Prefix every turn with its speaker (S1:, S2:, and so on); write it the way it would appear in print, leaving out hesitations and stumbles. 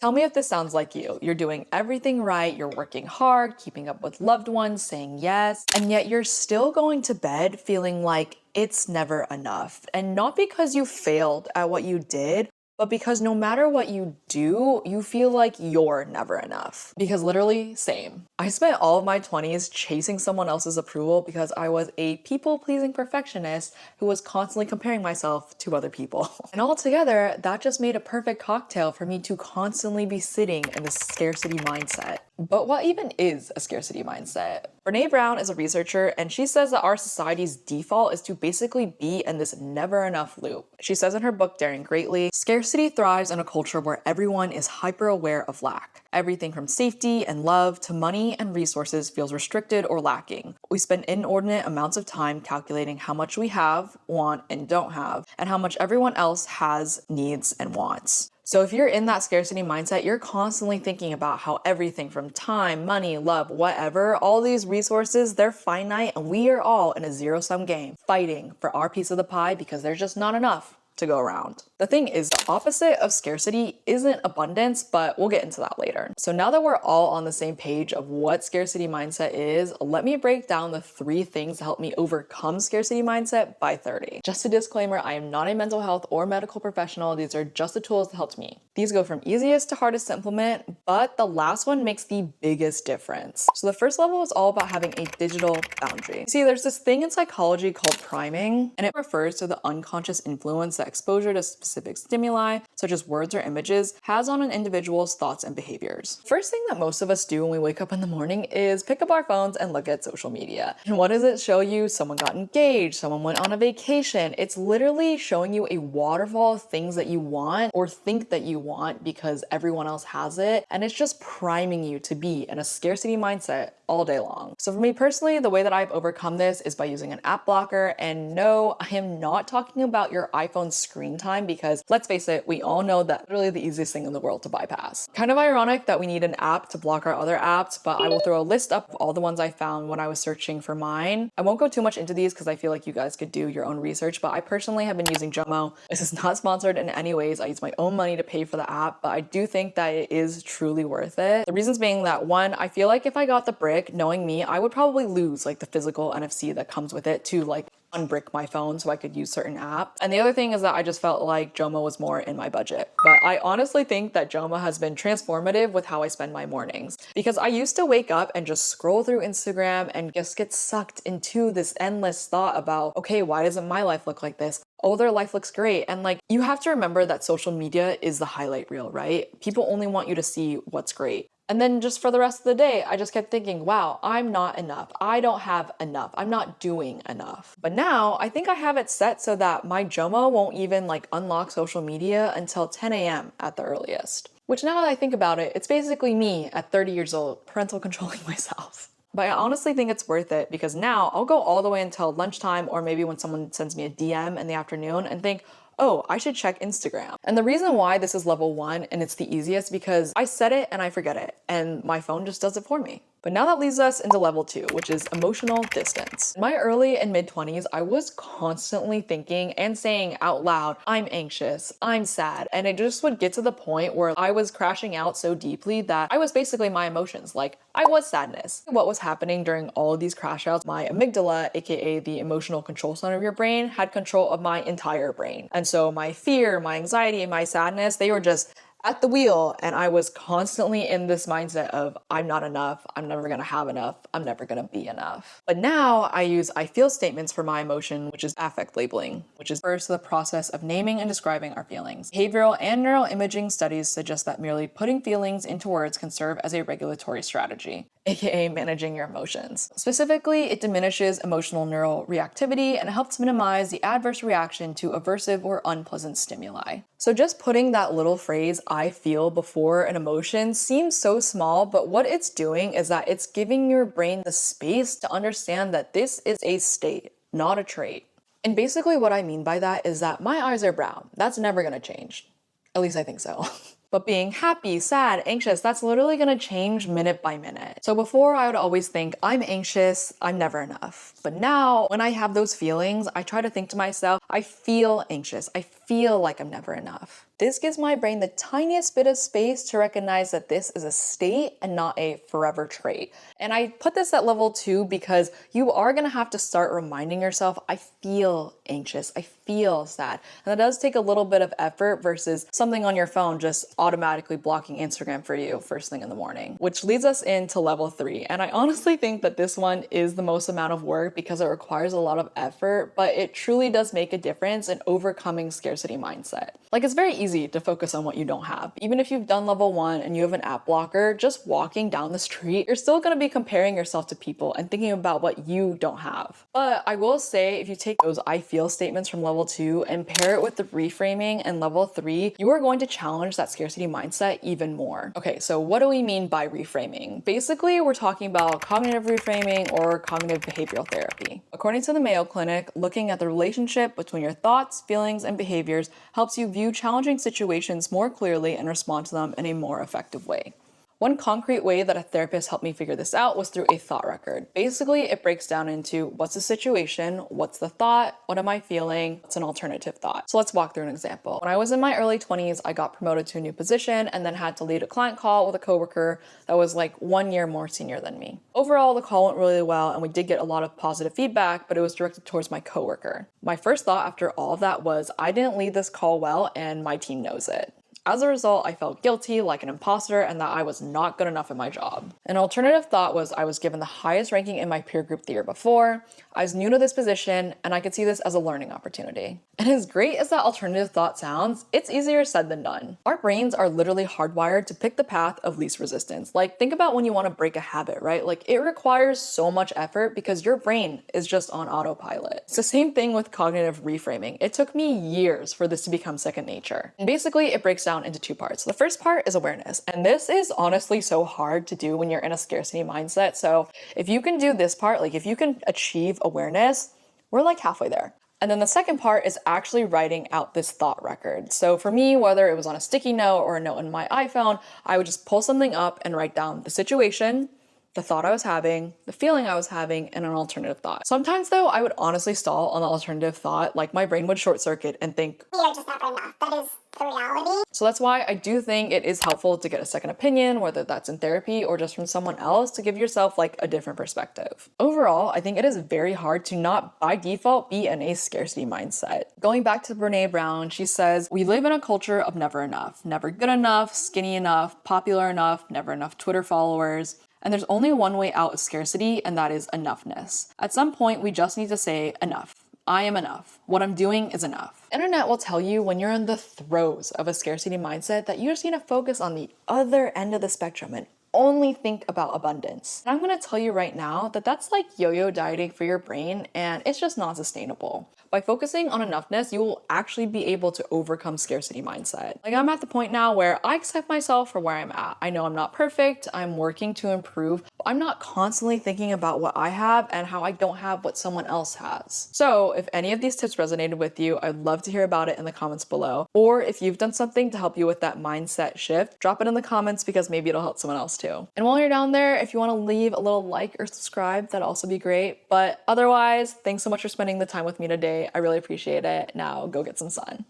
S1: Tell me if this sounds like you. You're doing everything right, you're working hard, keeping up with loved ones, saying yes, and yet you're still going to bed feeling like it's never enough. And not because you failed at what you did, but because no matter what you do, you feel like you're never enough. Because literally, same. I spent all of my 20s chasing someone else's approval because I was a people-pleasing perfectionist who was constantly comparing myself to other people. And altogether, that just made a perfect cocktail for me to constantly be sitting in this scarcity mindset. But what even is a scarcity mindset? Brené Brown is a researcher, and she says that our society's default is to basically be in this never enough loop. She says in her book, Daring Greatly, scarcity thrives in a culture where everyone is hyper aware of lack. Everything from safety and love to money and resources feels restricted or lacking. We spend inordinate amounts of time calculating how much we have, want, and don't have, and how much everyone else has, needs, and wants. So if you're in that scarcity mindset, you're constantly thinking about how everything from time, money, love, whatever, all these resources, they're finite, and we are all in a zero-sum game, fighting for our piece of the pie because there's just not enough to go around. The thing is, the opposite of scarcity isn't abundance, but we'll get into that later. So now that we're all on the same page of what scarcity mindset is, let me break down the 3 things to help me overcome scarcity mindset by 30. Just a disclaimer, I am not a mental health or medical professional. These are just the tools that helped me. These go from easiest to hardest to implement, but the last one makes the biggest difference. So the first level is all about having a digital boundary. See, there's this thing in psychology called priming, and it refers to the unconscious influence that exposure to specific stimuli, such as words or images, has on an individual's thoughts and behaviors. First thing that most of us do when we wake up in the morning is pick up our phones and look at social media. And what does it show you? Someone got engaged, someone went on a vacation. It's literally showing you a waterfall of things that you want or think that you want because everyone else has it. And it's just priming you to be in a scarcity mindset all day long. So for me personally, the way that I've overcome this is by using an app blocker. And no, I am not talking about your iPhone screen time because let's face it, we all know that really the easiest thing in the world to bypass. Kind of ironic that we need an app to block our other apps, but I will throw a list up of all the ones I found when I was searching for mine. I won't go too much into these because I feel like you guys could do your own research, but I personally have been using Jomo. This is not sponsored in any ways. I use my own money to pay for the app, but I do think that it is truly worth it. The reasons being that 1, I feel like if I got the brick, knowing me, I would probably lose like the physical NFC that comes with it to like unbrick my phone so I could use certain apps. And the other thing is that I just felt like Jomo was more in my budget. But I honestly think that Jomo has been transformative with how I spend my mornings because I used to wake up and just scroll through Instagram and just get sucked into this endless thought about, okay, why doesn't my life look like this? Oh, their life looks great. And like, you have to remember that social media is the highlight reel, right? People only want you to see what's great. And then just for the rest of the day, I just kept thinking, wow, I'm not enough. I don't have enough. I'm not doing enough. But now I think I have it set so that my Jomo won't even like unlock social media until 10 a.m. at the earliest. Which now that I think about it, it's basically me at 30 years old, parental controlling myself. But I honestly think it's worth it because now I'll go all the way until lunchtime or maybe when someone sends me a DM in the afternoon and think, oh, I should check Instagram. And the reason why this is level 1 and it's the easiest because I set it and I forget it and my phone just does it for me. But now that leads us into level 2, which is emotional distance. In my early and mid 20s, I was constantly thinking and saying out loud, I'm anxious, I'm sad. And it just would get to the point where I was crashing out so deeply that I was basically my emotions. Like I was sadness. What was happening during all of these crash outs, my amygdala, aka the emotional control center of your brain, had control of my entire brain. And so my fear, my anxiety, and my sadness, they were just at the wheel, and I was constantly in this mindset of I'm not enough, I'm never gonna have enough, I'm never gonna be enough. But now I use I feel statements for my emotion, which is affect labeling, which is first the process of naming and describing our feelings. Behavioral and neuroimaging studies suggest that merely putting feelings into words can serve as a regulatory strategy, aka managing your emotions. Specifically, it diminishes emotional neural reactivity and helps minimize the adverse reaction to aversive or unpleasant stimuli. So just putting that little phrase, I feel, before an emotion seems so small, but what it's doing is that it's giving your brain the space to understand that this is a state, not a trait. And basically what I mean by that is that my eyes are brown. That's never gonna change. At least I think so. But being happy, sad, anxious, that's literally gonna change minute by minute. So before I would always think, I'm anxious, I'm never enough. But now when I have those feelings, I try to think to myself, I feel anxious, I feel like I'm never enough. This gives my brain the tiniest bit of space to recognize that this is a state and not a forever trait. And I put this at level 2 because you are gonna have to start reminding yourself, I feel anxious, I feel sad. And that does take a little bit of effort versus something on your phone just automatically blocking Instagram for you first thing in the morning. Which leads us into level 3. And I honestly think that this one is the most amount of work because it requires a lot of effort, but it truly does make a difference in overcoming scarcity mindset. Like, it's very easy to focus on what you don't have. Even if you've done level 1 and you have an app blocker, just walking down the street, you're still gonna be comparing yourself to people and thinking about what you don't have. But I will say, if you take those I feel statements from level 2 and pair it with the reframing and level 3, you are going to challenge that scarcity mindset even more. Okay, so what do we mean by reframing? Basically, we're talking about cognitive reframing or cognitive behavioral therapy. According to the Mayo Clinic, looking at the relationship between your thoughts, feelings, and behaviors helps you view challenging situations more clearly and respond to them in a more effective way. One concrete way that a therapist helped me figure this out was through a thought record. Basically, it breaks down into what's the situation, what's the thought, what am I feeling, what's an alternative thought. So let's walk through an example. When I was in my early 20s, I got promoted to a new position and then had to lead a client call with a coworker that was like 1 year more senior than me. Overall, the call went really well and we did get a lot of positive feedback, but it was directed towards my coworker. My first thought after all of that was, I didn't lead this call well and my team knows it. As a result, I felt guilty, like an imposter, and that I was not good enough at my job. An alternative thought was I was given the highest ranking in my peer group the year before, I was new to this position, and I could see this as a learning opportunity. And as great as that alternative thought sounds, it's easier said than done. Our brains are literally hardwired to pick the path of least resistance. Like, think about when you want to break a habit, right? Like, it requires so much effort because your brain is just on autopilot. It's the same thing with cognitive reframing. It took me years for this to become second nature. And basically, it breaks down into 2 parts. The first part is awareness. And this is honestly so hard to do when you're in a scarcity mindset. So if you can do this part, like if you can achieve awareness, we're like halfway there. And then the second part is actually writing out this thought record. So for me, whether it was on a sticky note or a note in my iPhone, I would just pull something up and write down the situation, the thought I was having, the feeling I was having, and an alternative thought. Sometimes though, I would honestly stall on the alternative thought, like my brain would short circuit and think, we are just not enough. That is the reality. So that's why I do think it is helpful to get a second opinion, whether that's in therapy or just from someone else, to give yourself like a different perspective. Overall, I think it is very hard to not by default be in a scarcity mindset. Going back to Brené Brown, she says, we live in a culture of never enough, never good enough, skinny enough, popular enough, never enough Twitter followers. And there's only one way out of scarcity, and that is enoughness. At some point, we just need to say enough. I am enough. What I'm doing is enough. Internet will tell you when you're in the throes of a scarcity mindset that you just need to focus on the other end of the spectrum and only think about abundance. And I'm gonna tell you right now that that's like yo-yo dieting for your brain, and it's just not sustainable. By focusing on enoughness, you will actually be able to overcome scarcity mindset. Like, I'm at the point now where I accept myself for where I'm at. I know I'm not perfect, I'm working to improve, but I'm not constantly thinking about what I have and how I don't have what someone else has. So if any of these tips resonated with you, I'd love to hear about it in the comments below. Or if you've done something to help you with that mindset shift, drop it in the comments because maybe it'll help someone else too. And while you're down there, if you want to leave a little like or subscribe, that'd also be great. But otherwise, thanks so much for spending the time with me today. I really appreciate it. Now go get some sun.